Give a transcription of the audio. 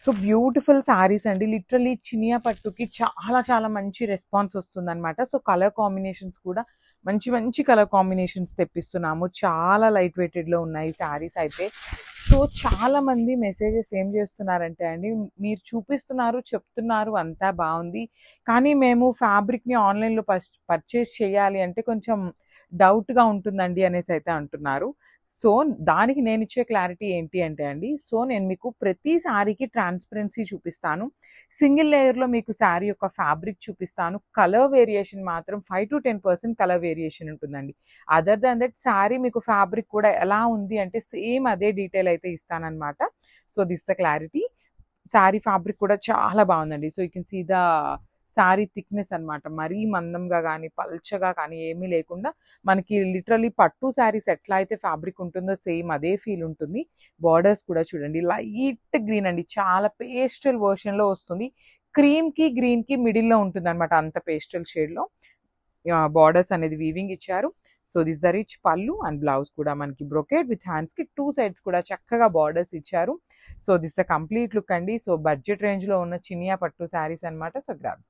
So beautiful saris అండి. Literally Chiniya పట్టుకి చాలా చాలా మంచి రెస్పాన్స్ వస్తుందనమాట. సో కలర్ కాంబినేషన్స్ కూడా మంచి మంచి కలర్ కాంబినేషన్స్ తెప్పిస్తున్నాము. చాలా లైట్ వెయిటెడ్లో ఉన్నాయి శారీస్ అయితే. సో చాలా మంది మెసేజెస్ ఏం చేస్తున్నారంటే అండి, మీరు చూపిస్తున్నారు చెప్తున్నారు అంతా బాగుంది, కానీ మేము ఫ్యాబ్రిక్ని ఆన్లైన్లో పర్చేస్ చేయాలి అంటే కొంచెం డౌట్గా ఉంటుందండి అనేసి అయితే అంటున్నారు. సో దానికి నేను ఇచ్చే క్లారిటీ ఏంటి అంటే అండి, సో నేను మీకు ప్రతి శారీకి ట్రాన్స్పరెన్సీ చూపిస్తాను. సింగిల్ లేయర్లో మీకు శారీ యొక్క ఫ్యాబ్రిక్ చూపిస్తాను. కలర్ వేరియేషన్ మాత్రం 5 to 10% కలర్ వేరియేషన్ ఉంటుందండి. అదర్ దాన్ దట్ శారీ మీకు ఫ్యాబ్రిక్ కూడా ఎలా ఉంది అంటే సేమ్ అదే డీటెయిల్ అయితే ఇస్తానన్నమాట. So this the clarity. Sari fabric కూడా చాలా బాగుందండి. So you can see the sari thickness అనమాట. మరీ మందంగా కానీ పల్చగా కానీ ఏమీ లేకుండా మనకి లిటరల్లీ పట్టు శారీస్ ఎట్లా అయితే ఫ్యాబ్రిక్ ఉంటుందో సేమ్ అదే ఫీల్ ఉంటుంది. బార్డర్స్ కూడా చూడండి లైట్ గ్రీన్ అండి, చాలా పేస్టల్ వర్షన్లో వస్తుంది. క్రీమ్కి గ్రీన్కి మిడిల్లో ఉంటుంది అనమాట, అంత పేస్టల్ షేడ్లో బార్డర్స్ అనేది వీవింగ్ ఇచ్చారు. సో దిస్ ద రిచ్ పళ్ళు అండ్ బ్లౌజ్ కూడా మనకి బ్రొకేడ్ విత్ హ్యాండ్స్కి 2 సైడ్స్ కూడా చక్కగా బార్డర్స్ ఇచ్చారు. So this the complete look అండి. సో బడ్జెట్ రేంజ్లో ఉన్న చినియా పట్టు శారీస్ అనమాట. So grabs.